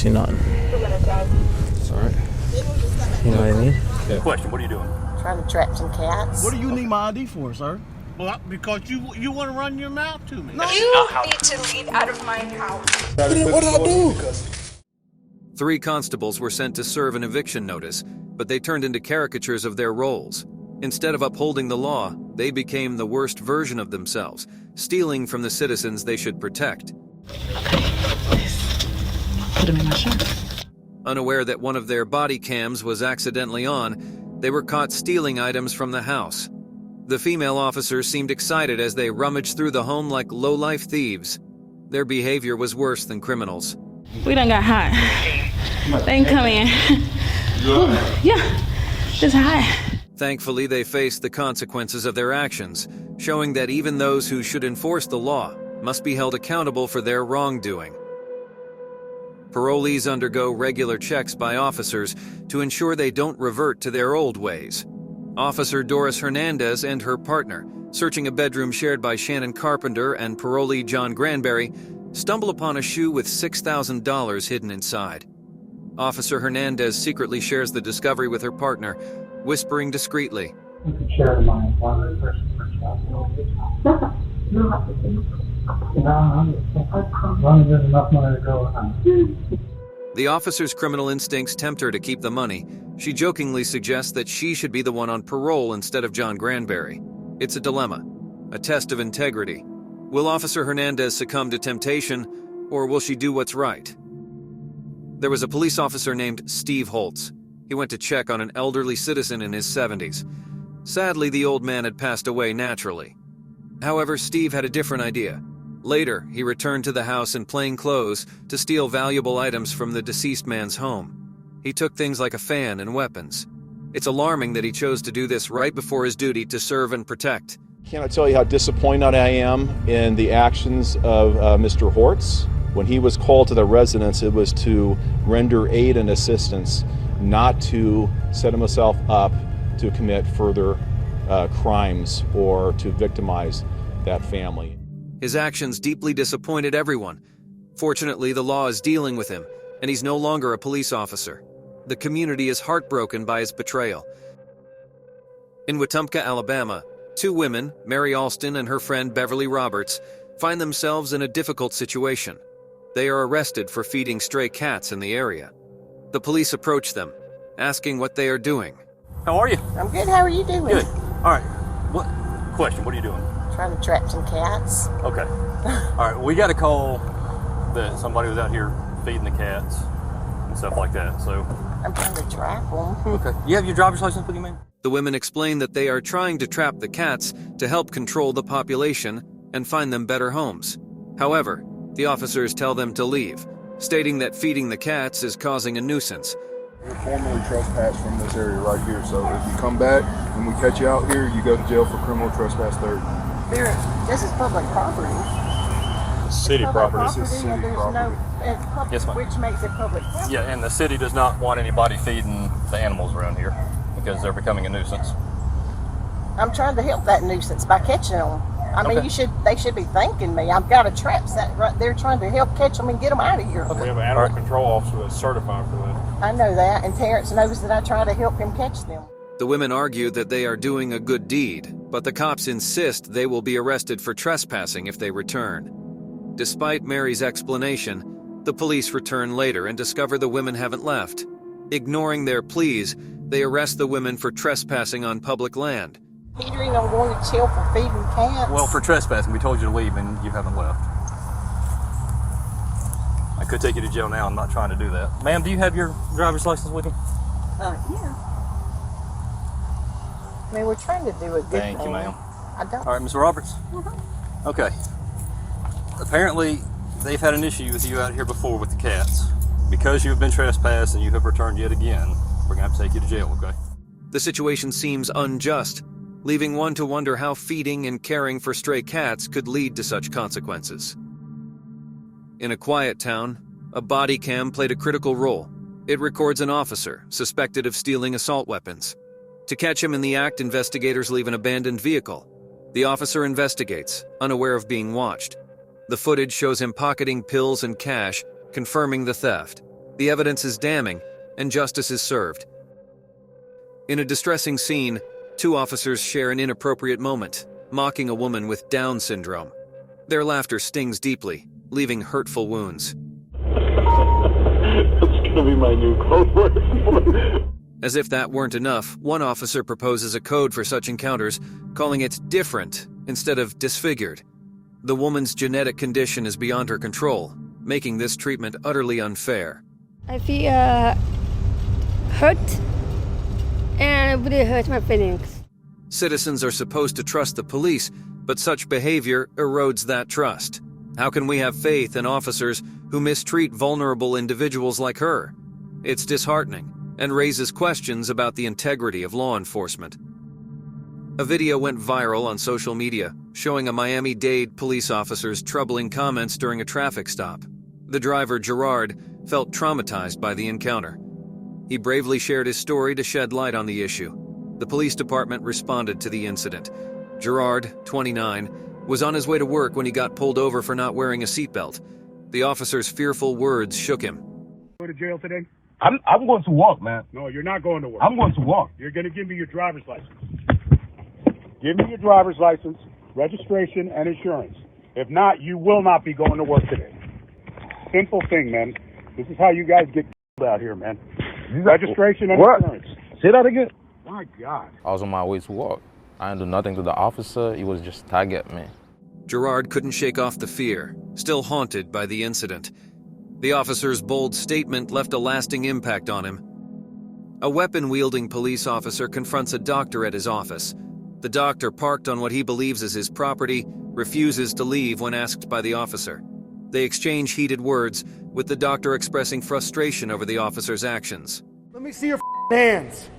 see nothing. It's alright. You know what I mean? Yeah. Question, what are you doing? Trying to trap some cats. What do you need my ID for, sir? Well, because you want to run your mouth to me. No. You need to leave out of my house. What did I do? 3 constables were sent to serve an eviction notice, but they turned into caricatures of their roles. Instead of upholding the law, they became the worst version of themselves, stealing from the citizens they should protect. Put him in my shirt. Unaware that one of their body cams was accidentally on, they were caught stealing items from the house. The female officers seemed excited as they rummaged through the home like low-life thieves. Their behavior was worse than criminals. We done got hot. They can come in. Yeah, it's hot. Thankfully, they faced the consequences of their actions, showing that even those who should enforce the law must be held accountable for their wrongdoing. Parolees undergo regular checks by officers to ensure they don't revert to their old ways. Officer Doris Hernandez and her partner, searching a bedroom shared by Shannon Carpenter and parolee John Granberry, stumble upon a shoe with $6,000 hidden inside. Officer Hernandez secretly shares the discovery with her partner, whispering discreetly, You can share the money. One person per child. No, I think. No, money there's enough money to go around. The officer's criminal instincts tempt her to keep the money. She jokingly suggests that she should be the one on parole instead of John Granberry. It's a dilemma, a test of integrity. Will Officer Hernandez succumb to temptation, or will she do what's right? There was a police officer named Steve Holtz. He went to check on an elderly citizen in his 70s. Sadly, the old man had passed away naturally. However, Steve had a different idea. Later, he returned to the house in plain clothes to steal valuable items from the deceased man's home. He took things like a fan and weapons. It's alarming that he chose to do this right before his duty to serve and protect. Cannot tell you how disappointed I am in the actions of Mr. Hortz. When he was called to the residence, it was to render aid and assistance, not to set himself up to commit further crimes or to victimize that family. His actions deeply disappointed everyone. Fortunately, the law is dealing with him, and he's no longer a police officer. The community is heartbroken by his betrayal. In Wetumpka, Alabama, 2 women, Mary Alston and her friend Beverly Roberts, find themselves in a difficult situation. They are arrested for feeding stray cats in the area. The police approach them, asking what they are doing. How are you? I'm good. How are you doing? Good. All right. Question, what are you doing? Trying to trap some cats. Okay. All right, we got a call that somebody was out here feeding the cats and stuff like that, so... I'm trying to trap them. Okay. You have your driver's license with you, man? The women explain that they are trying to trap the cats to help control the population and find them better homes. However, the officers tell them to leave, stating that feeding the cats is causing a nuisance. You're formally trespassed from this area right here, so if you come back and we catch you out here, you go to jail for criminal trespass third. This is public property. City property. This is city property. Yes, ma'am. Which makes it public property. Yeah, and the city does not want anybody feeding the animals around here because they're becoming a nuisance. I'm trying to help that nuisance by catching them. I mean, Okay. they should be thanking me. I've got a trap set right there trying to help catch them and get them out of here. Okay. We have an animal control officer that's certified for that. I know that, and Terrence knows that I try to help him catch them. The women argue that they are doing a good deed, but the cops insist they will be arrested for trespassing if they return. Despite Mary's explanation, the police return later and discover the women haven't left. Ignoring their pleas, they arrest the women for trespassing on public land. Petering, I'm going to jail for feeding cats. Well, for trespassing, we told you to leave and you haven't left. I could take you to jail now. I'm not trying to do that. Ma'am, do you have your driver's license with you? Yeah. I mean, we're trying to do a good thing. Thank you, ma'am. I don't. All right, Ms. Roberts. Okay. Apparently, they've had an issue with you out here before with the cats. Because you have been trespassed and you have returned yet again, we're going to have to take you to jail, okay? The situation seems unjust, leaving one to wonder how feeding and caring for stray cats could lead to such consequences. In a quiet town, a body cam played a critical role. It records an officer suspected of stealing assault weapons. To catch him in the act, investigators leave an abandoned vehicle. The officer investigates, unaware of being watched. The footage shows him pocketing pills and cash, confirming the theft. The evidence is damning, and justice is served. In a distressing scene, two officers share an inappropriate moment, mocking a woman with Down syndrome. Their laughter stings deeply, leaving hurtful wounds. That's gonna be my new code word. As if that weren't enough, one officer proposes a code for such encounters, calling it different instead of disfigured. The woman's genetic condition is beyond her control, making this treatment utterly unfair. I feel hurt, and it really hurts my feelings. Citizens are supposed to trust the police, but such behavior erodes that trust. How can we have faith in officers who mistreat vulnerable individuals like her? It's disheartening and raises questions about the integrity of law enforcement. A video went viral on social media, showing a Miami-Dade police officer's troubling comments during a traffic stop. The driver, Gerard, felt traumatized by the encounter. He bravely shared his story to shed light on the issue. The police department responded to the incident. Gerard, 29, was on his way to work when he got pulled over for not wearing a seatbelt. The officer's fearful words shook him. Go to jail today? I'm going to work, man. No, you're not going to work. I'm going to work. You're going to give me your driver's license. Give me your driver's license, registration, and insurance. If not, you will not be going to work today. Simple thing, man. This is how you guys get out here, man. Registration and insurance. Say that again. My God. I was on my way to work. I didn't do nothing to the officer. He was just target me. Gerard couldn't shake off the fear, still haunted by the incident. The officer's bold statement left a lasting impact on him. A weapon-wielding police officer confronts a doctor at his office. The doctor, parked on what he believes is his property, refuses to leave when asked by the officer. They exchange heated words, with the doctor expressing frustration over the officer's actions. Let me see your hands.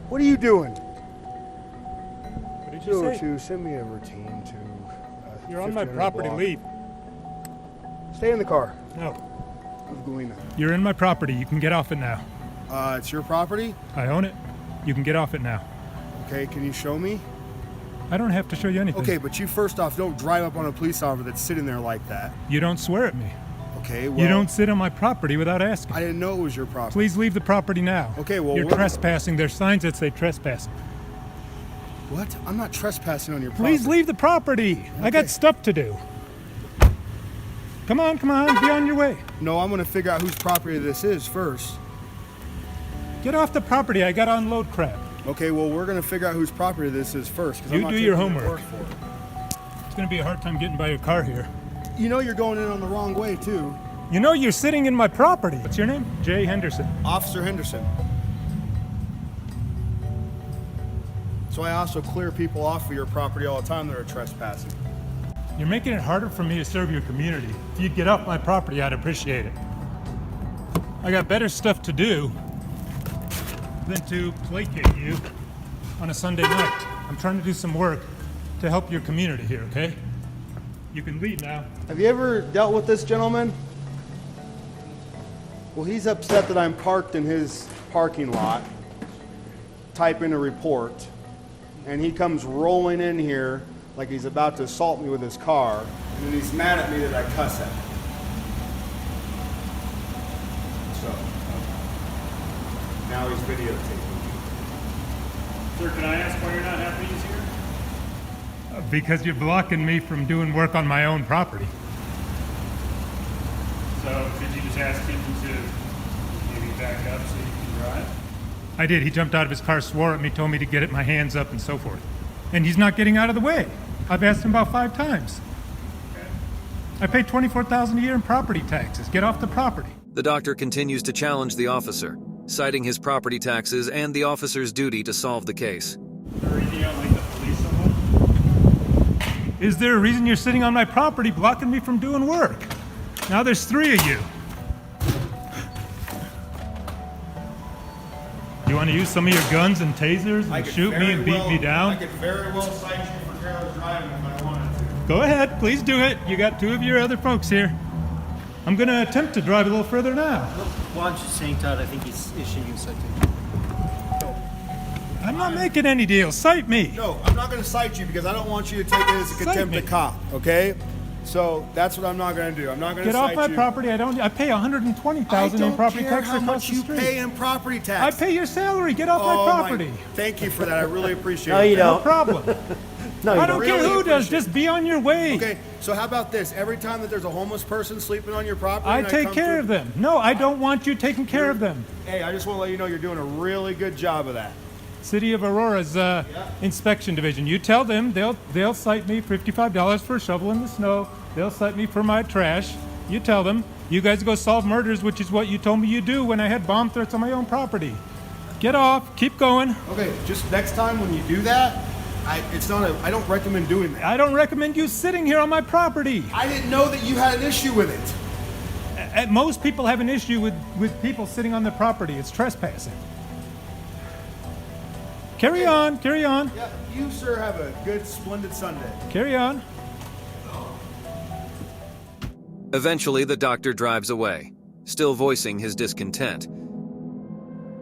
What are you doing? What did you say? Send me a routine to... You're on my property, leave. Stay in the car. No. Of Galena. You're in my property, you can get off it now. It's your property? I own it. You can get off it now. Okay, can you show me? I don't have to show you anything. Okay, but you first off don't drive up on a police officer that's sitting there like that. You don't swear at me. Okay, well... You don't sit on my property without asking. I didn't know it was your property. Please leave the property now. Okay, well... You're trespassing. There's signs that say trespassing. What? I'm not trespassing on your property. Please leave the property. Okay. I got stuff to do. Come on, be on your way. No, I'm gonna figure out whose property this is first. Get off the property, I gotta unload crap. Okay, well, we're gonna figure out whose property this is first. You do your homework. It's gonna be a hard time getting by your car here. You know you're going in on the wrong way, too. You know you're sitting in my property. What's your name? Jay Henderson. Officer Henderson. So I also clear people off of your property all the time that are trespassing. You're making it harder for me to serve your community. If you'd get off my property, I'd appreciate it. I got better stuff to do than to placate you on a Sunday night. I'm trying to do some work to help your community here, okay? You can leave now. Have you ever dealt with this gentleman? Well, he's upset that I'm parked in his parking lot, type in a report, and he comes rolling in here like he's about to assault me with his car, and then he's mad at me that I cuss at him. So, now he's videotaping me. Sir, can I ask why you're not happy he's here? Because you're blocking me from doing work on my own property. So, did you just ask him to maybe back up so you can drive? I did. He jumped out of his car, swore at me, told me to get my hands up and so forth. And he's not getting out of the way. I've asked him about 5 times. Okay. I pay $24,000 a year in property taxes. Get off the property. The doctor continues to challenge the officer, citing his property taxes and the officer's duty to solve the case. Is there a reason you don't like the police so much? Is there a reason you're sitting on my property blocking me from doing work? Now there's 3 of you. You want to use some of your guns and tasers and shoot me and beat me down? I could very well cite you for careless driving if I wanted to. Go ahead, please do it. You got 2 of your other folks here. I'm going to attempt to drive a little further now. Why don't you sing, Todd? I think he's issuing you citation. I'm not making any deals. Cite me. No, I'm not going to cite you because I don't want you to take it as a contempt of cop, okay? So that's what I'm not going to do. I'm not going to Get off my property. I pay $120,000 in property tax how across much the you street. pay in property tax. I pay your salary. Get off my property. Thank you for that. I really appreciate it. No, you No don't. problem. No, you I don't care who does. Just be on your way. Okay, so how about this? Every time that there's a homeless person sleeping on your property, I and take come care through- of them. No, I don't want you taking care of them. Hey, I just want to let you know you're doing a really good job of that. City of Aurora's inspection division. You tell them they'll cite me $55 for a shovel in the snow. They'll cite me for my trash. You tell them. You guys go solve murders, which is what you told me you do when I had bomb threats on my own property. Get off. Keep going. Okay, just next time when you do that, I don't recommend doing that. I don't recommend you sitting here on my property. I didn't know that you had an issue with it. Most people have an issue with people sitting on their property. It's trespassing. Carry on. Yeah, you, sir, have a good, splendid Sunday. Carry on. Eventually, the doctor drives away, still voicing his discontent.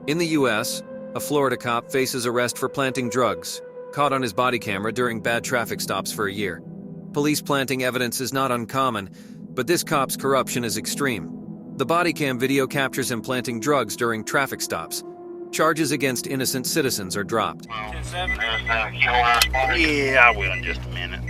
In the U.S., a Florida cop faces arrest for planting drugs, caught on his body camera during bad traffic stops for a year. Police planting evidence is not uncommon, but this cop's corruption is extreme. The body cam video captures him planting drugs during traffic stops. Charges against innocent citizens are dropped. Yeah, I will in just a minute.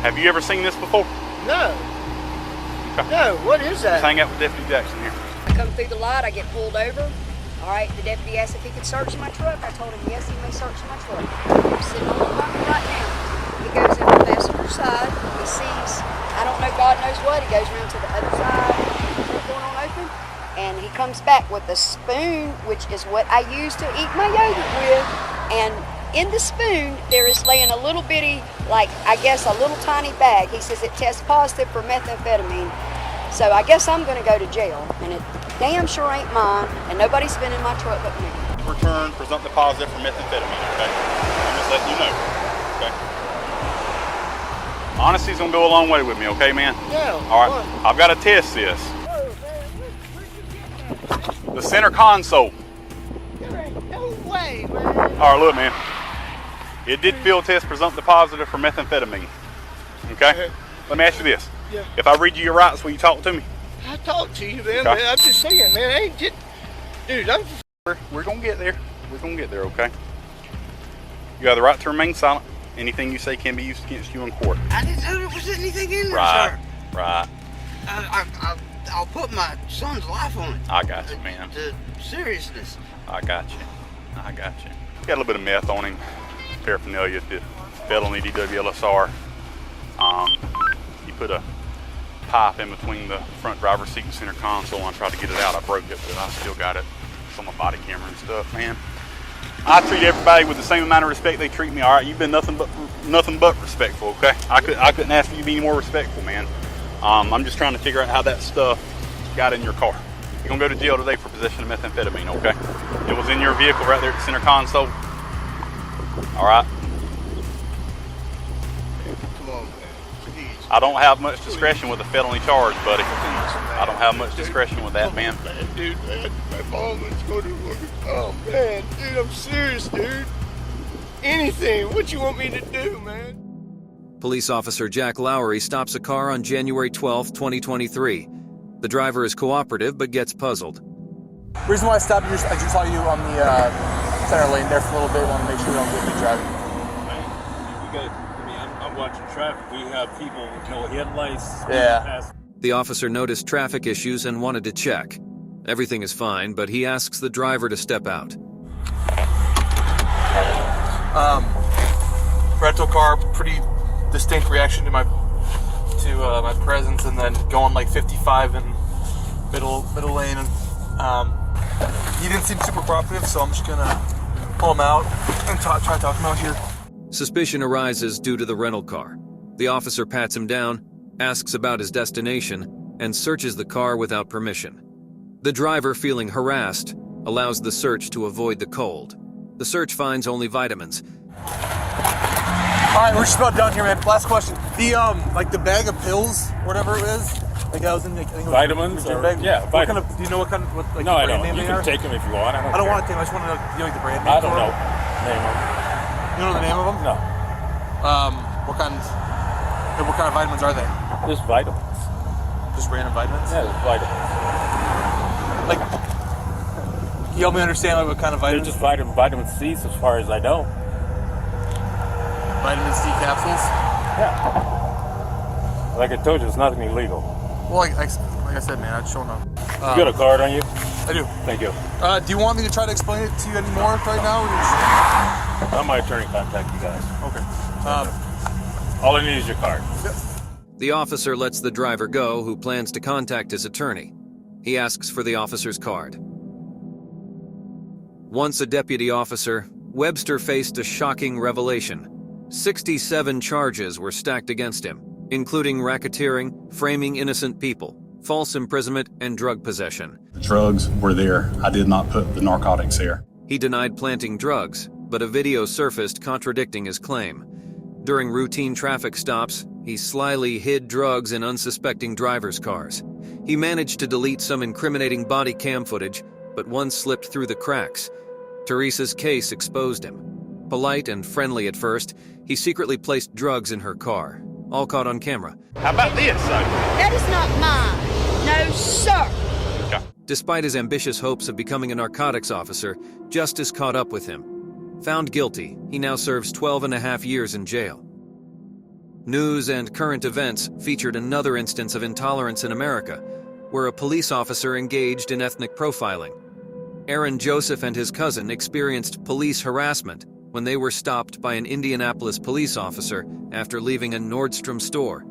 Have you ever seen this before? No. No, what is that? Just hang out with Deputy Jackson here. I come through the light, I get pulled over. All right, the deputy asked if he could search my truck. I told him, yes, he may search my truck. I'm sitting on the bumper right now. He goes in the passenger side. He sees, I don't know, God knows what. He goes around to the other side, what's going on open, and he comes back with a spoon, which is what I use to eat my yogurt with. And in the spoon, there is laying a little bitty, like, I guess a little tiny bag. He says it tests positive for methamphetamine. So I guess I'm going to go to jail, and it damn sure ain't mine, and nobody's been in my truck but me. Return presumptive positive for methamphetamine, okay? I'm just letting you know, okay? Honesty's going to go a long way with me, okay, man? Yeah. All right, I've got to test this. The center console. There ain't no way, man. All right, look, man. It did field test presumptive positive for methamphetamine, okay? Let me ask you this. Yeah. If I read you your rights, will you talk to me? I talked to you, man. Okay. Man, I'm just saying, man. I ain't just, dude. I'm just. We're gonna get there. We're gonna get there, okay? You have the right to remain silent. Anything you say can be used against you in court. I didn't know there was anything in there, Right, sir. right. I'll put my son's life on it. I got you, man. The seriousness. I got you. I got you. Got a little bit of meth on him. Paraphernalia, the felony DWLSR. He put a pipe in between the front driver's seat and center console. I tried to get it out. I broke it, but I still got it. It's on my body camera and stuff, man. I treat everybody with the same amount of respect they treat me. All right, you've been nothing but respectful. Okay, I couldn't ask you to be any more respectful, man. I'm just trying to figure out how that stuff got in your car. You're gonna go to jail today for possession of methamphetamine. Okay, it was in your vehicle right there at the center console. All right. Come on, man. Please. I don't have much discretion with a felony charge, buddy. I don't have much discretion with that, man. Dude, man, my mom was going to work. Oh, man, dude, I'm serious, dude. Anything. What you want me to do, man? Police officer Jack Lowry stops a car on January 12, 2023. The driver is cooperative but gets puzzled. Reason why I stopped you, I just saw you on the center lane there for a little bit. Want to make sure we don't get me driving. I'm watching traffic. We have people with no headlights. Yeah. The officer noticed traffic issues and wanted to check. Everything is fine, but he asks the driver to step out. Rental car, pretty distinct reaction to my presence, and then going like 55 in middle lane, and he didn't seem super cooperative, so I'm just gonna pull him out and try to talk him out here. Suspicion arises due to the rental car. The officer pats him down, asks about his destination, and searches the car without permission. The driver, feeling harassed, allows the search to avoid the cold. The search finds only vitamins. All right, we're just about done here, man. Last question. The like the bag of pills, whatever it is, Like I was in, I think it was Vitamins your or- bag. yeah, What kind vitamins. of? Do you know what kind of? What, like No, I brand don't. name You they can are? take them if you want. I don't want to take them. I just want to know. Do you know like the brand name? I don't for know. them? Name them. You don't know the name of them? No. What kind? What kind of vitamins are they? Just vitamins. Just random vitamins? Yeah, just vitamins. Like, can you help me understand like, what kind of They're vitamins? just vitamin C, as far as I know. Vitamin C capsules? Yeah. Like I told you, it's nothing illegal. Well, like I said, man, I just don't know. You got a card on you? I do. Thank you. Do you want me to try to explain it to you anymore right now? Or you just... I'll my attorney contact you guys. Okay. All I need is your card. Yep. The officer lets the driver go, who plans to contact his attorney. He asks for the officer's card. Once a deputy officer, Webster faced a shocking revelation. 67 charges were stacked against him, including racketeering, framing innocent people, false imprisonment, and drug possession. The drugs were there. I did not put the narcotics there. He denied planting drugs, but a video surfaced contradicting his claim. During routine traffic stops, he slyly hid drugs in unsuspecting drivers' cars. He managed to delete some incriminating body cam footage, but one slipped through the cracks. Teresa's case exposed him. Polite and friendly at first, he secretly placed drugs in her car, all caught on camera. How about this, son? That is not mine. No, sir. Despite his ambitious hopes of becoming a narcotics officer, justice caught up with him. Found guilty, he now serves 12.5 years in jail. News and current events featured another instance of intolerance in America, where a police officer engaged in ethnic profiling. Aaron Joseph and his cousin experienced police harassment when they were stopped by an Indianapolis police officer after leaving a Nordstrom store.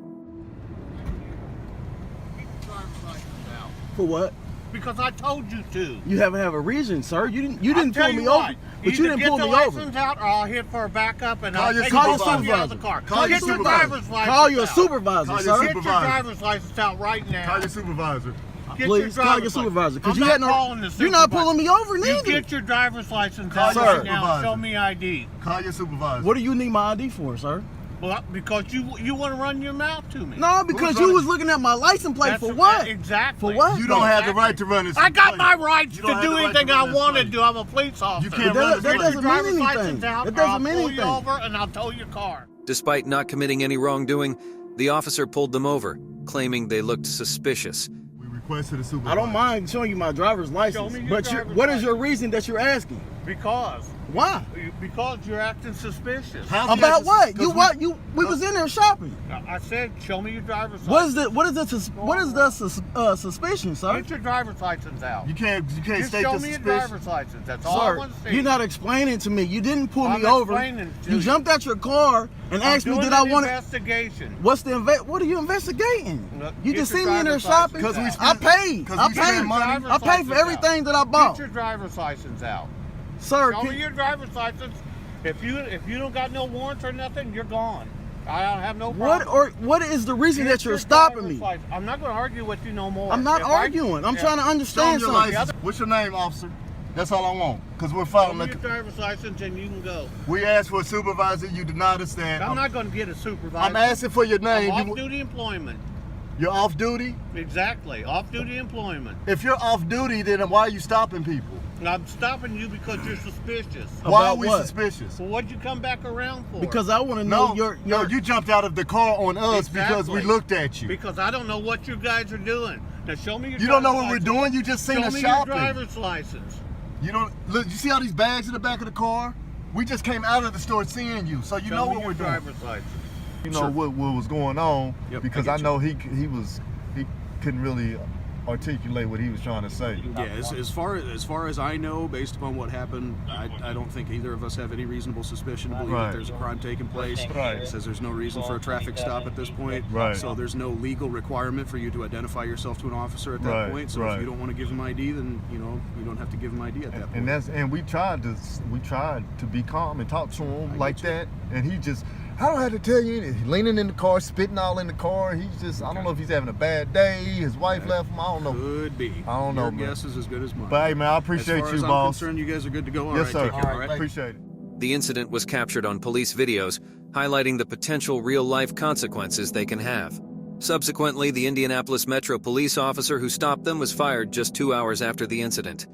For what? Because I told you to. You haven't have a reason, sir. You didn't I'll pull me what, over. But you didn't pull me over. Get the license out, or I'll hit for a backup, and I'll take call you out of the car. Get your driver's license. Call your out. supervisor, sir. Get your driver's license out right now. Call your supervisor. Get Please your call your supervisor, because I'm you had not no. calling the You're not supervisor. pulling me over, You neither. get your driver's license Call out your right now. supervisor. And show me ID. Call your supervisor. What do you need my ID for, sir? Well, because you want to run your mouth to me. No, because you was looking at my license plate. That's for what? Exactly. For what? You don't have the right to run this. I got my rights to do anything I want to do. I'm a police officer. You can't run Get that doesn't your mean driver's anything. license out, That or I'll doesn't mean pull you anything. over and I'll tow your car. Despite not committing any wrongdoing, the officer pulled them over, claiming they looked suspicious. Request to the supervisor. I don't mind showing you my driver's license, me your but driver's what is your reason that you're asking? Because. Why? Because you're acting suspicious. About what? We was in there shopping. I said, show me your driver's What license. is the suspicion, sir? Get your driver's license out. You can't Just state show the me your suspicion. driver's license. That's all I Sir, want to see. you're not explaining to me. You didn't pull I'm me over. explaining to You you. jumped out your car and asked me, did I want to? Investigation. What's the what are you investigating? You Get just your see me in there driver's shopping. license I paid. I paid for everything that I bought. Get your driver's license out. Sir, Show me your driver's license. If you don't got no warrants or nothing, you're gone. I don't have no problem. What is the reason Get that you're your stopping driver's me? license. I'm not going to argue with you no more. I'm not arguing. I'm trying to understand something. What's your name, officer? That's all I want. Because we're following Show me your driver's license and you can go. We asked for a supervisor. You denied us that. I'm not going to get a supervisor. I'm asking for your name. I'm off-duty employment. You're off duty? Exactly. Off-duty employment. If you're off duty, then why are you stopping people? I'm stopping you because you're suspicious. Why are we suspicious? Well, what'd you come back around for? Because I want to know No, you jumped out of the car on us because we Exactly. looked at you. Because I don't know what you guys are doing. Now show me your You don't know driver's what we're license. doing? You just seen Show us me shopping. your driver's license. You don't look. You see all these bags in the back of the car? We just came out of the store seeing you, so you Show know me what your we're doing. driver's license. You know what was going on because I know he couldn't really articulate what he was trying to say. Yeah, as far as I know, based upon what happened, I don't think either of us have any reasonable suspicion to believe that there's a crime taking place. Right. It says there's no reason for a traffic stop at this point. Right. So there's no legal requirement for you to identify yourself to an officer at that Right, point. So if you don't want to give him ID, then you don't have to give him ID at that point. And we tried to be calm and talk to him like that, and he just. I don't have to tell you anything. Leaning in the car, spitting all in the car. He's just, I don't know if he's having a bad day. His wife left him. I don't know. Could be. I don't know, Your man. guess is as good as mine. But hey, man, I appreciate as far you, as boss. I'm concerned, you guys are good to go. All yes, right, sir. take care. All right, appreciate it. The incident was captured on police videos, highlighting the potential real-life consequences they can have. Subsequently, the Indianapolis Metro police officer who stopped them was fired just 2 hours after the incident.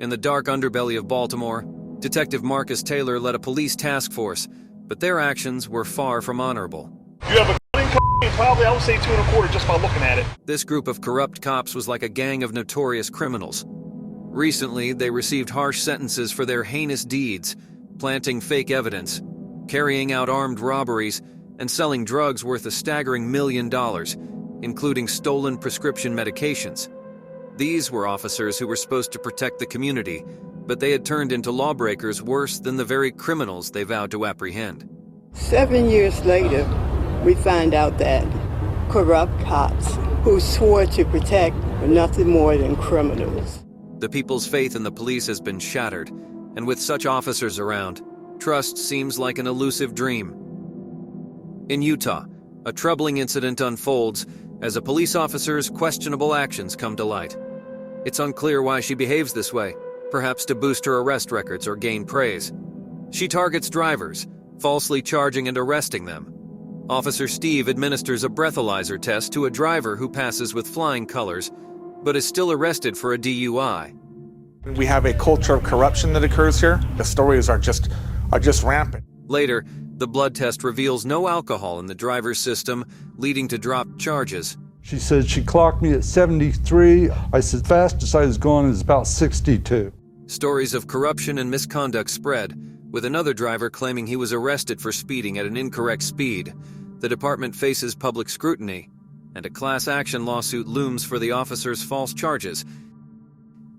In the dark underbelly of Baltimore, Detective Marcus Taylor led a police task force, but their actions were far from honorable. You have a probably, I would say 2 1/4 just by looking at it. This group of corrupt cops was like a gang of notorious criminals. Recently, they received harsh sentences for their heinous deeds, planting fake evidence, carrying out armed robberies, and selling drugs worth a staggering $1 million, including stolen prescription medications. These were officers who were supposed to protect the community, but they had turned into lawbreakers worse than the very criminals they vowed to apprehend. 7 years later, we find out that corrupt cops who swore to protect were nothing more than criminals. The people's faith in the police has been shattered, and with such officers around, trust seems like an elusive dream. In Utah, a troubling incident unfolds as a police officer's questionable actions come to light. It's unclear why she behaves this way, perhaps to boost her arrest records or gain praise. She targets drivers, falsely charging and arresting them. Officer Steve administers a breathalyzer test to a driver who passes with flying colors, but is still arrested for a DUI. We have a culture of corruption that occurs here. The stories are just rampant. Later, the blood test reveals no alcohol in the driver's system, leading to dropped charges. She said she clocked me at 73. I said fastest I was going is about 62. Stories of corruption and misconduct spread, with another driver claiming he was arrested for speeding at an incorrect speed. The department faces public scrutiny, and a class action lawsuit looms for the officer's false charges.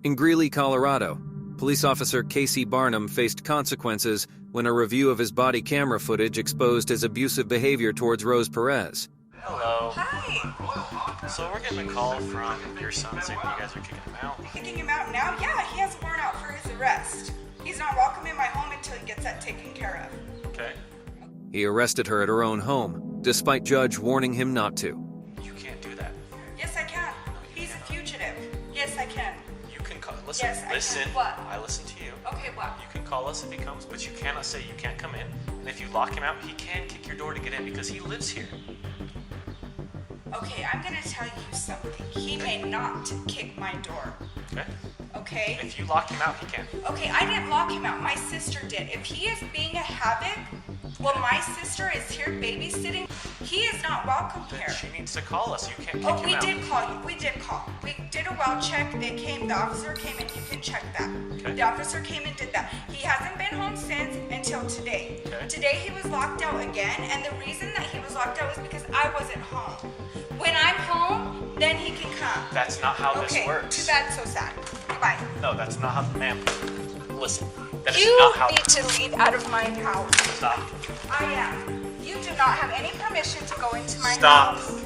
In Greeley, Colorado, police officer Casey Barnum faced consequences when a review of his body camera footage exposed his abusive behavior towards Rose Perez. Hello. Hi. So we're getting a call from your son saying you guys are kicking him out. Kicking him out now? Yeah, he has a warrant out for his arrest. He's not welcome in my home until he gets that taken care of. Okay. He arrested her at her own home, despite judge warning him not to. You can't do that. Yes, I can. He's a fugitive. Yes, I can. You can call. Listen. Yes, I listen. can. What? I listen to you. Okay, what? You can call us if he comes, but you cannot say you can't come in. And if you lock him out, he can kick your door to get in because he lives here. Okay, I'm gonna tell you something. He may not kick my door. Okay. Okay? If you lock him out, he can. Okay, I didn't lock him out. My sister did. If he is being a havoc, well, my sister is here babysitting. He is not welcome here. She needs to call us. You can't kick Oh, him we out. did call you. We did call. We did a well check. They came. The officer came and you can check that. Okay. The officer came and did that. He hasn't been home since until today. Okay. Today he was locked out again, and the reason that he was locked out was because I wasn't home. When I'm home, then he can come. That's not how this Okay, works. too bad, so sad. Goodbye. No, that's not how. Ma'am, listen. That is You not how. need to leave out of my house. Stop. I am. You do not have any permission to go into my Stop. house.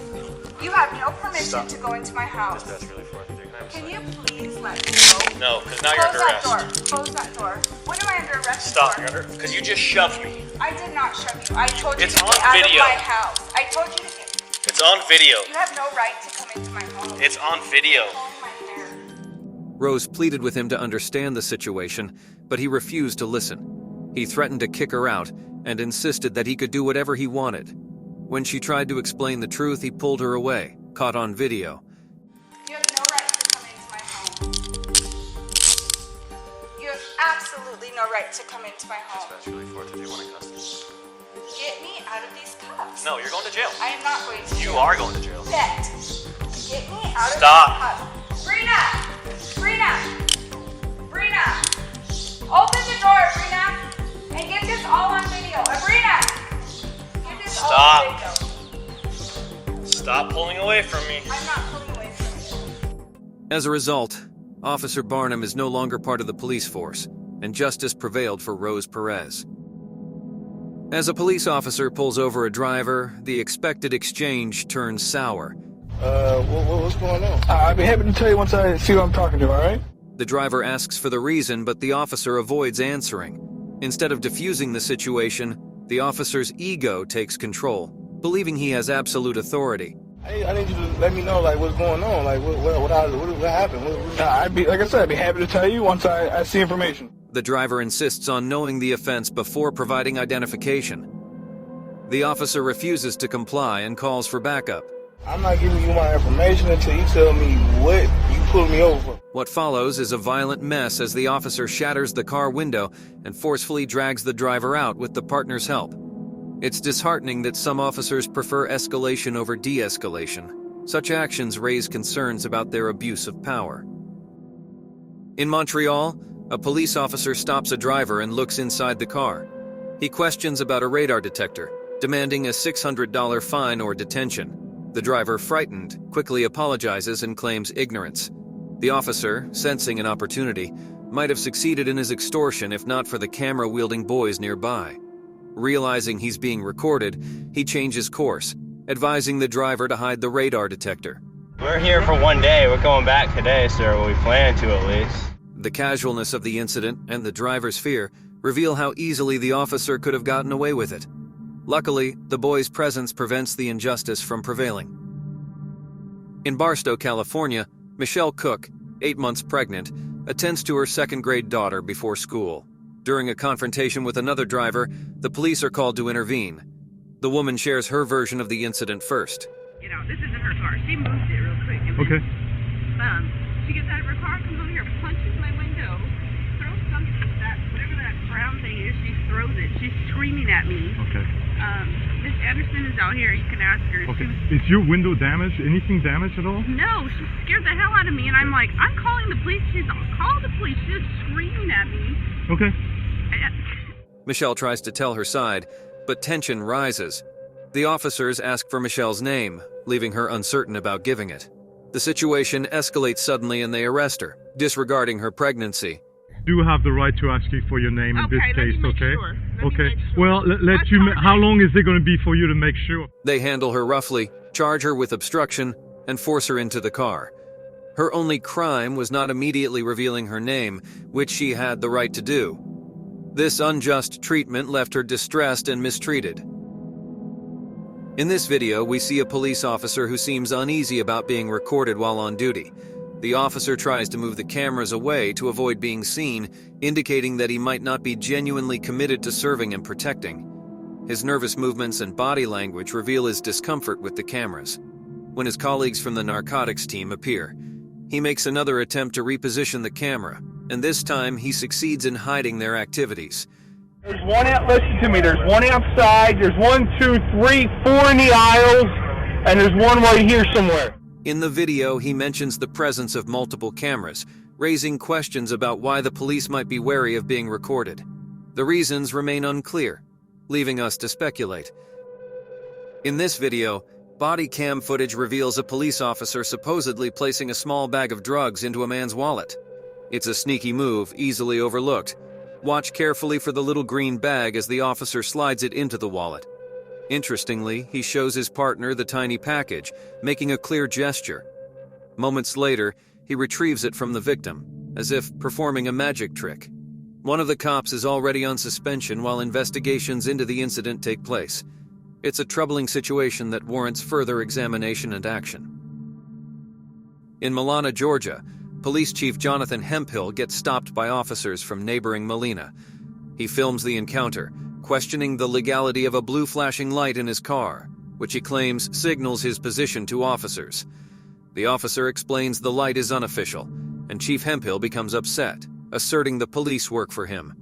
You have no permission Stop. to go into my house. That's really 433. Can you please let me go? No, because now you're under Close that arrest. door. Close that door. What am I under arrest Stop. for? You're under. Because you just shoved me. I did not shove you. I told you It's to on get out video. of my house. I told you to get. It's on video. You have no right to come into my home. It's on video. Rose pleaded with him to understand the situation, but he refused to listen. He threatened to kick her out and insisted that he could do whatever he wanted. When she tried to explain the truth, he pulled her away, caught on video. You have no right to come into my home. You have absolutely no right to come into my home. That's really 431 in custody. Get me out of these cuffs. No, you're going to jail. I am not going to You jail. are going to jail. Bet. Get me out of Stop. these cuffs. Brina! Brina! Brina! Open the door, Brina! And get this all on video. Brina! Get this all on video. Stop pulling away from me. I'm not pulling away from you. As a result, Officer Barnum is no longer part of the police force, and justice prevailed for Rose Perez. As a police officer pulls over a driver, the expected exchange turns sour. What's going on? I'll be happy to tell you once I see who I'm talking to, all right? The driver asks for the reason, but the officer avoids answering. Instead of diffusing the situation, the officer's ego takes control, believing he has absolute authority. I need you to let me know, like, what's going on, like, what happened. I'd be, like I said, I'd be happy to tell you once I see information. The driver insists on knowing the offense before providing identification. The officer refuses to comply and calls for backup. I'm not giving you my information until you tell me what you pulled me over for. What follows is a violent mess as the officer shatters the car window and forcefully drags the driver out with the partner's help. It's disheartening that some officers prefer escalation over de-escalation. Such actions raise concerns about their abuse of power. In Montreal, a police officer stops a driver and looks inside the car. He questions about a radar detector, demanding a $600 fine or detention. The driver, frightened, quickly apologizes and claims ignorance. The officer, sensing an opportunity, might have succeeded in his extortion if not for the camera-wielding boys nearby. Realizing he's being recorded, he changes course, advising the driver to hide the radar detector. We're here for one day. We're going back today, sir. Well, we plan to at least. The casualness of the incident and the driver's fear reveal how easily the officer could have gotten away with it. Luckily, the boy's presence prevents the injustice from prevailing. In Barstow, California, Michelle Cook, 8 months pregnant, attends to her second-grade daughter before school. During a confrontation with another driver, the police are called to intervene. The woman shares her version of the incident first. Get out. This isn't her car. She moved it real quick. And Okay. She gets out of her car, comes over here, punches my window, throws something, whatever that brown thing is, she throws it. She's screaming at me. Okay. Miss Anderson is out here. You can ask her. Okay. Is your window damaged? Anything damaged at all? No, she scared the hell out of me, and I'm like, I'm calling the police. She's all, call the police. She's screaming at me. Okay. Michelle tries to tell her side, but tension rises. The officers ask for Michelle's name, leaving her uncertain about giving it. The situation escalates suddenly and they arrest her, disregarding her pregnancy. Do have the right to ask you for your name in this case, okay? Sure. Okay. Well, how long is it going to be for you to make sure? They handle her roughly, charge her with obstruction, and force her into the car. Her only crime was not immediately revealing her name, which she had the right to do. This unjust treatment left her distressed and mistreated. In this video, we see a police officer who seems uneasy about being recorded while on duty. The officer tries to move the cameras away to avoid being seen, indicating that he might not be genuinely committed to serving and protecting. His nervous movements and body language reveal his discomfort with the cameras. When his colleagues from the narcotics team appear, he makes another attempt to reposition the camera, and this time he succeeds in hiding their activities. There's one out, listen to me, there's one outside, there's 1, 2, 3, 4 in the aisles, and there's one right here somewhere. In the video, he mentions the presence of multiple cameras, raising questions about why the police might be wary of being recorded. The reasons remain unclear, leaving us to speculate. In this video, body cam footage reveals a police officer supposedly placing a small bag of drugs into a man's wallet. It's a sneaky move, easily overlooked. Watch carefully for the little green bag as the officer slides it into the wallet. Interestingly, he shows his partner the tiny package, making a clear gesture. Moments later, he retrieves it from the victim, as if performing a magic trick. One of the cops is already on suspension while investigations into the incident take place. It's a troubling situation that warrants further examination and action. In Milana, Georgia, Police Chief Jonathan Hemphill gets stopped by officers from neighboring Molina. He films the encounter, questioning the legality of a blue flashing light in his car, which he claims signals his position to officers. The officer explains the light is unofficial, and Chief Hemphill becomes upset, asserting the police work for him.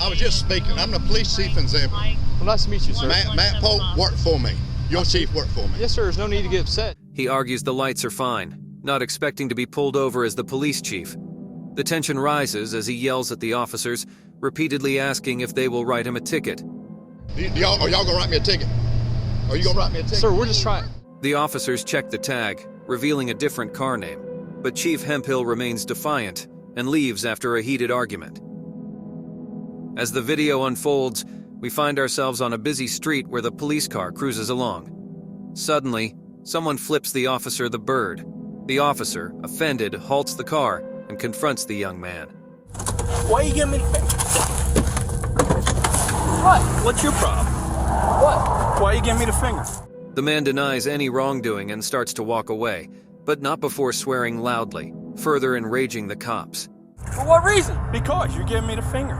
I was just speaking. I'm the police chief in Zambia. Well, nice to meet you, sir. Matt Pope worked for me. Your chief worked for me. Yes, sir. There's no need to get upset. He argues the lights are fine, not expecting to be pulled over as the police chief. The tension rises as he yells at the officers, repeatedly asking if they will write him a ticket. Are y'all gonna write me a ticket? Are you gonna write me a ticket? Sir, we're just trying. The officers check the tag, revealing a different car name, but Chief Hemphill remains defiant and leaves after a heated argument. As the video unfolds, we find ourselves on a busy street where the police car cruises along. Suddenly, someone flips the officer the bird. The officer, offended, halts the car and confronts the young man. Why you giving me the finger? What? What's your problem? What? Why you giving me the finger? The man denies any wrongdoing and starts to walk away, but not before swearing loudly, further enraging the cops. For what reason? Because you're giving me the finger.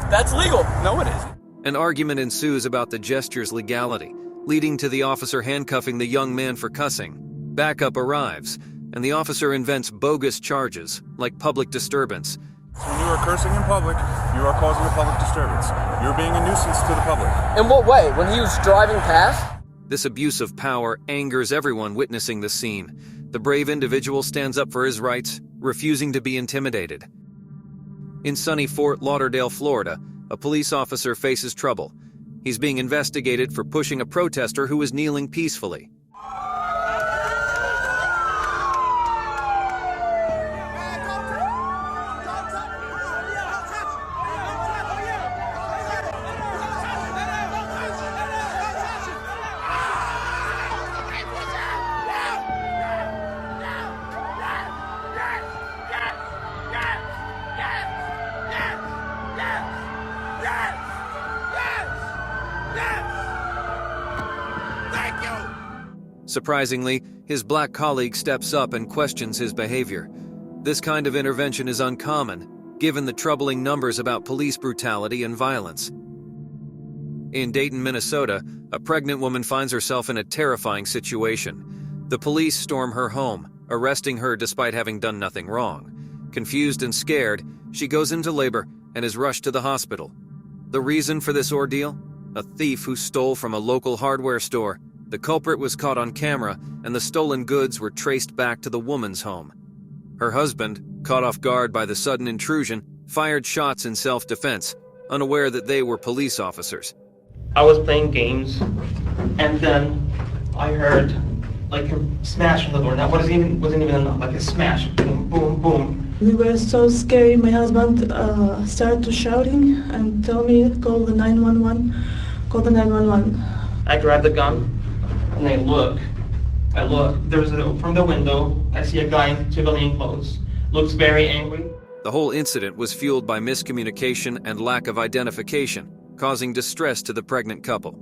That's legal. No, it isn't. An argument ensues about the gesture's legality, leading to the officer handcuffing the young man for cussing. Backup arrives, and the officer invents bogus charges, like public disturbance. When you are cursing in public, you are causing a public disturbance. You're being a nuisance to the public. In what way? When he was driving past? This abuse of power angers everyone witnessing the scene. The brave individual stands up for his rights, refusing to be intimidated. In sunny Fort Lauderdale, Florida, a police officer faces trouble. He's being investigated for pushing a protester who was kneeling peacefully. Surprisingly, his black colleague steps up and questions his behavior. This kind of intervention is uncommon, given the troubling numbers about police brutality and violence. In Dayton, Minnesota, a pregnant woman finds herself in a terrifying situation. The police storm her home, arresting her despite having done nothing wrong. Confused and scared, she goes into labor and is rushed to the hospital. The reason for this ordeal? A thief who stole from a local hardware store. The culprit was caught on camera, and the stolen goods were traced back to the woman's home. Her husband, caught off guard by the sudden intrusion, fired shots in self-defense, unaware that they were police officers. I was playing games, and then I heard like a smash on the door. That wasn't even enough, like a smash, boom, boom, boom. We were so scared. My husband started shouting and told me, call the 911, call the 911. I grabbed the gun. And I look, from the window, I see a guy in civilian clothes, looks very angry. The whole incident was fueled by miscommunication and lack of identification, causing distress to the pregnant couple.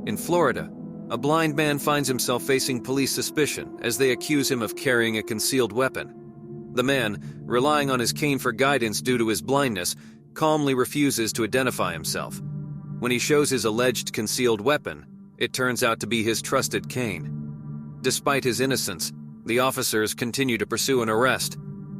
In Florida, a blind man finds himself facing police suspicion as they accuse him of carrying a concealed weapon. The man, relying on his cane for guidance due to his blindness, calmly refuses to identify himself. When he shows his alleged concealed weapon, it turns out to be his trusted cane. Despite his innocence, the officers continue to pursue an arrest.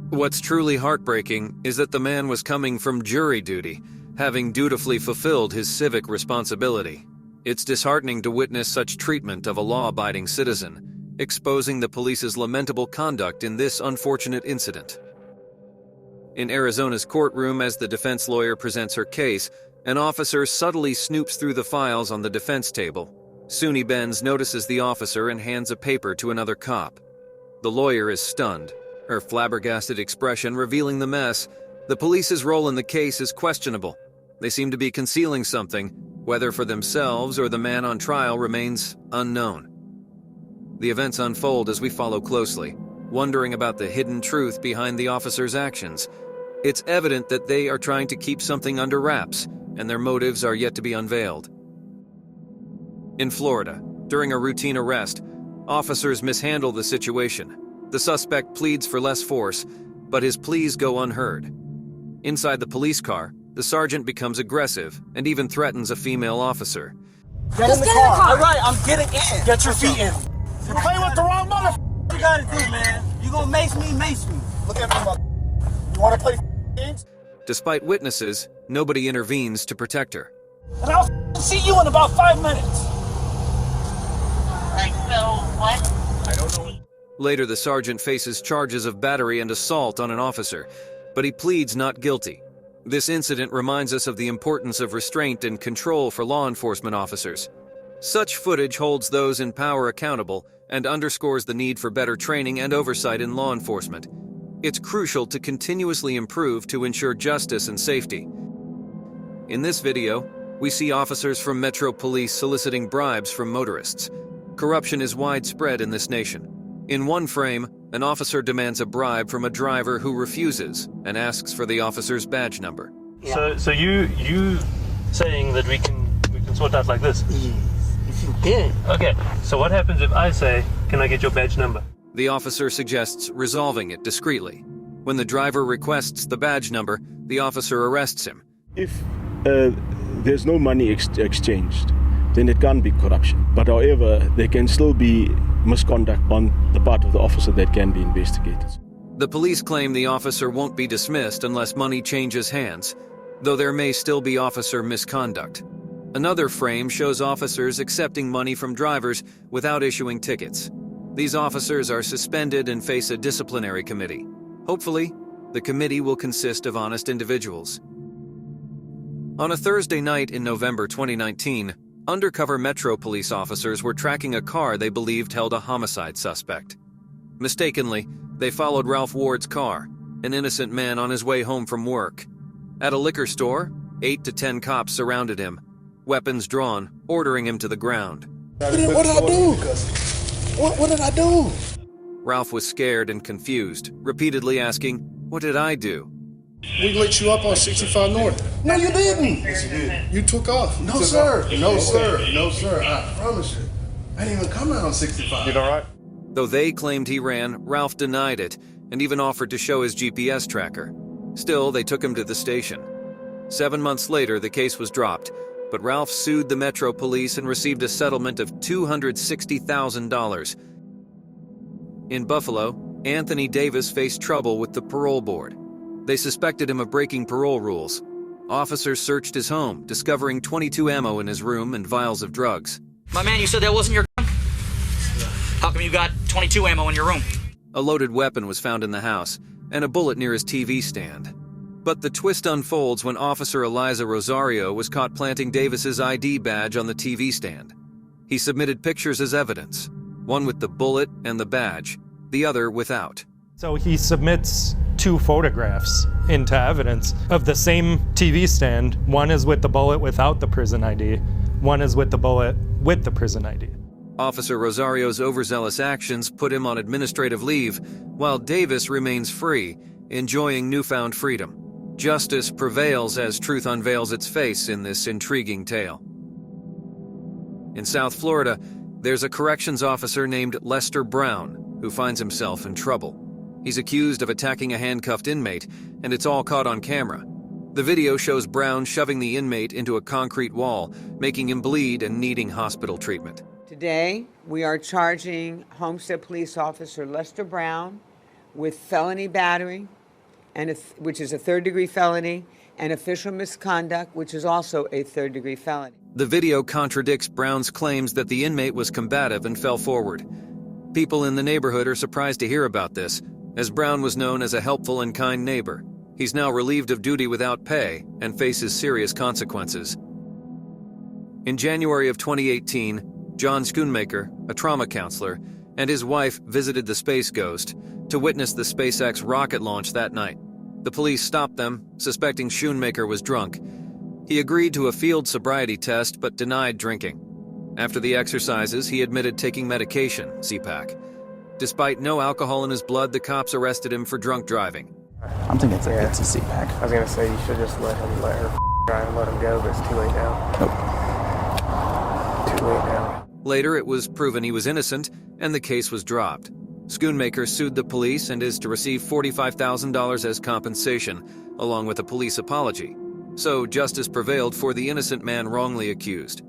What's truly heartbreaking is that the man was coming from jury duty, having dutifully fulfilled his civic responsibility. It's disheartening to witness such treatment of a law-abiding citizen, exposing the police's lamentable conduct in this unfortunate incident. In Arizona's courtroom, as the defense lawyer presents her case, an officer subtly snoops through the files on the defense table. Suni Benz notices the officer and hands a paper to another cop. The lawyer is stunned, her flabbergasted expression revealing the mess. The police's role in the case is questionable. They seem to be concealing something, whether for themselves or the man on trial remains unknown. The events unfold as we follow closely, wondering about the hidden truth behind the officer's actions. It's evident that they are trying to keep something under wraps, and their motives are yet to be unveiled. In Florida, during a routine arrest, officers mishandle the situation. The suspect pleads for less force, but his pleas go unheard. Inside the police car, the sergeant becomes aggressive and even threatens a female officer. Get in the car. All right, I'm getting in. Get your feet in. You're playing with the wrong motherfucker. You gotta do, man. You gonna mace me? Look at me, mother. You wanna play games? Despite witnesses, nobody intervenes to protect her. And I'll see you in about 5 minutes. Like, so what? I don't know. Later, the sergeant faces charges of battery and assault on an officer, but he pleads not guilty. This incident reminds us of the importance of restraint and control for law enforcement officers. Such footage holds those in power accountable and underscores the need for better training and oversight in law enforcement. It's crucial to continuously improve to ensure justice and safety. In this video, we see officers from Metro Police soliciting bribes from motorists. Corruption is widespread in this nation. In one frame, an officer demands a bribe from a driver who refuses and asks for the officer's badge number. So you saying that we can sort out like this? Yes, if you can. Okay, so what happens if I say, can I get your badge number? The officer suggests resolving it discreetly. When the driver requests the badge number, the officer arrests him. If there's no money exchanged, then it can't be corruption. But however, there can still be misconduct on the part of the officer that can be investigated. The police claim the officer won't be dismissed unless money changes hands, though there may still be officer misconduct. Another frame shows officers accepting money from drivers without issuing tickets. These officers are suspended and face a disciplinary committee. Hopefully, the committee will consist of honest individuals. On a Thursday night in November 2019, undercover Metro police officers were tracking a car they believed held a homicide suspect. Mistakenly, they followed Ralph Ward's car, an innocent man on his way home from work. At a liquor store, 8 to 10 cops surrounded him, weapons drawn, ordering him to the ground. What did I do? What did I do? Ralph was scared and confused, repeatedly asking, "What did I do?" We lit you up on 65 North. No, you didn't. Yes, you did. You took off. No, sir. No, sir. No, sir. I promise you. I didn't even come out on 65. You all right? Though they claimed he ran, Ralph denied it and even offered to show his GPS tracker. Still, they took him to the station. 7 months later, the case was dropped, but Ralph sued the Metro Police and received a settlement of $260,000. In Buffalo, Anthony Davis faced trouble with the parole board. They suspected him of breaking parole rules. Officers searched his home, discovering .22 ammo in his room and vials of drugs. My man, you said that wasn't your gun? How come you got .22 ammo in your room? A loaded weapon was found in the house, and a bullet near his TV stand. But the twist unfolds when Officer Eliza Rosario was caught planting Davis's ID badge on the TV stand. He submitted pictures as evidence, one with the bullet and the badge, the other without. So he submits 2 photographs into evidence of the same TV stand. One is with the bullet without the prison ID. One is with the bullet with the prison ID. Officer Rosario's overzealous actions put him on administrative leave, while Davis remains free, enjoying newfound freedom. Justice prevails as truth unveils its face in this intriguing tale. In South Florida, there's a corrections officer named Lester Brown who finds himself in trouble. He's accused of attacking a handcuffed inmate, and it's all caught on camera. The video shows Brown shoving the inmate into a concrete wall, making him bleed and needing hospital treatment. Today, we are charging Homestead Police Officer Lester Brown with felony battery, which is a third-degree felony, and official misconduct, which is also a third-degree felony. The video contradicts Brown's claims that the inmate was combative and fell forward. People in the neighborhood are surprised to hear about this, as Brown was known as a helpful and kind neighbor. He's now relieved of duty without pay and faces serious consequences. In January of 2018, John Schoonmaker, a trauma counselor, and his wife visited the Space Ghost to witness the SpaceX rocket launch that night. The police stopped them, suspecting Schoonmaker was drunk. He agreed to a field sobriety test but denied drinking. After the exercises, he admitted taking medication, Z-Pak. Despite no alcohol in his blood, the cops arrested him for drunk driving. I'm thinking it's a Z-Pak. I was going to say you should just let her drive and let him go, but it's too late now. Nope. Too late now. Later, it was proven he was innocent, and the case was dropped. Schoonmaker sued the police and is to receive $45,000 as compensation, along with a police apology. So justice prevailed for the innocent man wrongly accused.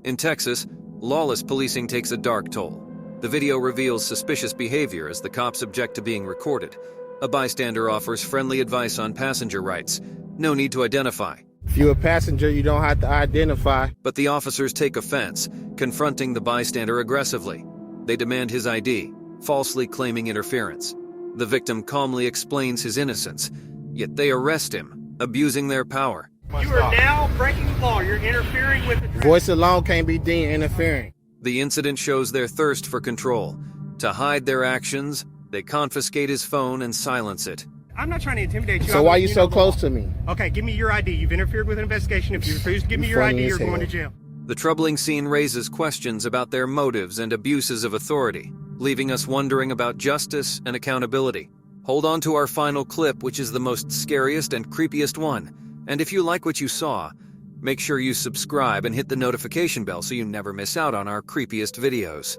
In Texas, lawless policing takes a dark toll. The video reveals suspicious behavior as the cops object to being recorded. A bystander offers friendly advice on passenger rights. No need to identify. If you're a passenger, you don't have to identify. But the officers take offense, confronting the bystander aggressively. They demand his ID, falsely claiming interference. The victim calmly explains his innocence, yet they arrest him, abusing their power. You are now breaking the law. You're interfering with the voice alone can't be deemed interfering. The incident shows their thirst for control. To hide their actions, they confiscate his phone and silence it. I'm not trying to intimidate you. So why are you so close to me? Okay, give me your ID. You've interfered with an investigation. If you refuse to give me your ID, you're going to jail. The troubling scene raises questions about their motives and abuses of authority, leaving us wondering about justice and accountability. Hold on to our final clip, which is the most scariest and creepiest one. And if you like what you saw, make sure you subscribe and hit the notification bell so you never miss out on our creepiest videos.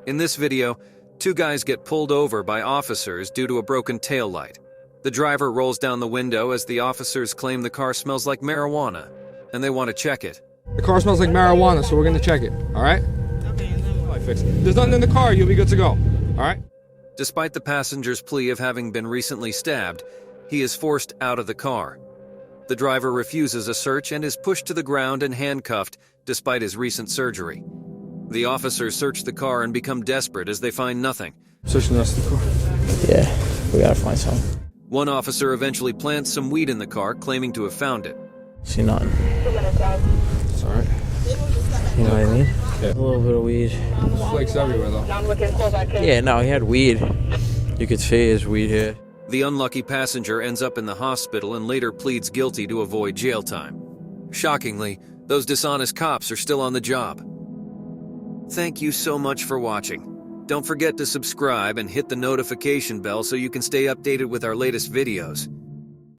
In this video, 2 guys get pulled over by officers due to a broken taillight. The driver rolls down the window as the officers claim the car smells like marijuana, and they want to check it. The car smells like marijuana, so we're going to check it, all right? I fix it. There's nothing in the car, you'll be good to go, all right? Despite the passenger's plea of having been recently stabbed, he is forced out of the car. The driver refuses a search and is pushed to the ground and handcuffed despite his recent surgery. The officers search the car and become desperate as they find nothing. Searching the rest of the car? Yeah, we gotta find something. One officer eventually plants some weed in the car, claiming to have found it. See nothing. It's all right. You know what I mean? Yeah. A little bit of weed. Flakes everywhere, though. Yeah, no, he had weed. You could see his weed here. The unlucky passenger ends up in the hospital and later pleads guilty to avoid jail time. Shockingly, those dishonest cops are still on the job. Thank you so much for watching. Don't forget to subscribe and hit the notification bell so you can stay updated with our latest videos.